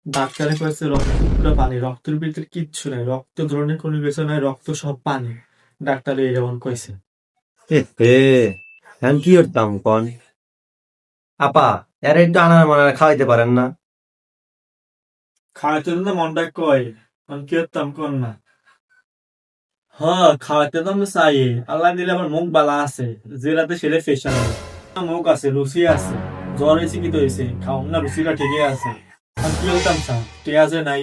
ডাক্তারে কয়েছে রক্ত পুরো পানি, রক্তের ভিতরে কিচ্ছু নাই, রক্ত ধরনের কোনো কিছু নাই, রক্ত সব পানি। ডাক্তারে এরকম কইছে। এ এখন কি করতাম কন? আপা, এর একটু আনার মানার খাওয়াইতে পারেন না? খাওয়াইতে তো মনটা কয়, আমি কি করতাম কোন না। হ্যাঁ, খাওয়াইতে তো আমি চাই। আল্লাহ দিলে আমার মুখ বালা আছে, যে রাতে সেলে ফেশন মুখ আছে, রুচি আছে। জ্বর হয়েছে কি তো হয়েছে, খাওয়ান না, রুচিটা ঠিকই আছে। আমি কি বলতাম স্যার, ঠিক আছে নাই।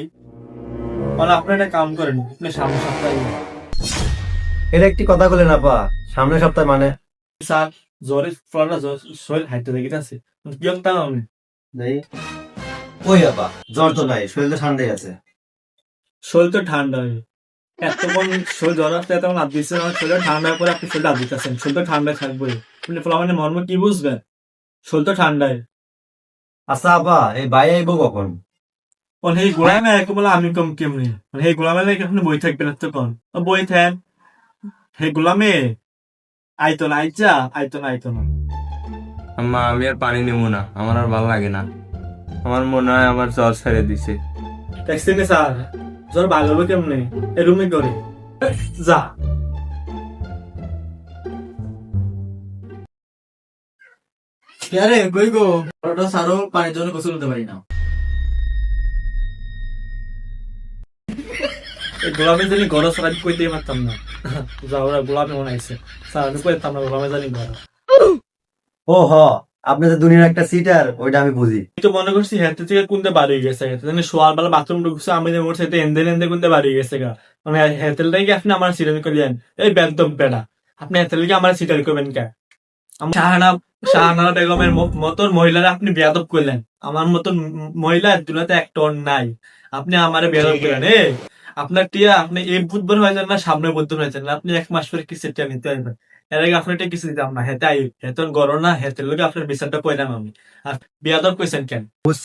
মানে আপনি একটা কাম করেন, আপনি সামনের সপ্তাহে এটা একটি কথা বলেন আপা, সামনের সপ্তাহে মানে? স্যার জ্বরের ফলটা শরীর হাইতে দেখে আছে, কি বলতাম আমি। নেই। ওই আপা, জ্বর তো নাই, শরীর তো ঠান্ডাই আছে। শরীর তো ঠান্ডা হয়, এতক্ষণ শরীর জ্বর আসলে এতক্ষণ হাত দিচ্ছেন, আমার শরীর ঠান্ডা হয়ে পরে আপনি শরীর হাত দিতেছেন, শরীর তো ঠান্ডায় থাকবে। আপনি ফলাফলের মর্ম কি বুঝবেন, শরীর তো ঠান্ডায়। আচ্ছা আপা, এই ভাই আইবো কখন? কোন সেই গোলামে একটু বলে আমি কম কেমনি, সেই গোলামে লাগে আপনি বই থাকবেন এত কন বই থাকেন, সেই গোলামে আইতো না, আইচা আইতো না, আইতো না। আম্মা আমি আর পানি নেবো না, আমার আর ভালো লাগে না। আমার মনে হয় আমার জ্বর ছেড়ে দিছে। দেখছেন স্যার, জ্বর ভালো হবে কেমনে, এই রুমে করে যা। আরে কই গো, ওটা সারো, পানির জন্য গোসল হতে পারি না। এই গোলামে জানি ঘর ছাড়া আমি কইতেই পারতাম না। যা ওরা গোলামে মনে আইছে, স্যার আমি কইতাম না গোলামে জানি ঘর। ও হ, আপনি তো দুনিয়ার একটা সিটার, ওইটা আমি বুঝি। আমি তো মনে করছি হেঁটে থেকে কোনতে বাড়ি গেছে, হেঁটে জানি শোয়ার বেলা বাথরুম ঢুকছে, আমি যে মোট সেটা এন্দে এন্দে কোনতে বাড়ি গেছে গা। মানে হেঁটেলটাই কি আপনি আমার সিটারি করলেন, এই বেদম বেড়া, আপনি হেঁটেল কি আমার সিটারি করবেন কে? আমার শাহানা বেগমের মতন মহিলারা আপনি বেয়াদব করলেন, আমার মতন মহিলা দুনিয়াতে একটা নাই, আপনি আমারে বেয়াদব করলেন। আপনার টিয়া আপনি এই বুধবার হয়েছেন না সামনে বুধবার হয়েছেন না, আপনি 1 মাস পরে কি সেটা নিতে পারবেন। এর আগে আপনার টিয়া কিছু দিতাম না, হেতে আই হেতন গড় না, হেতের লোক আপনার বিচারটা কইলাম আমি। আর বেয়াদব কইছেন কেন?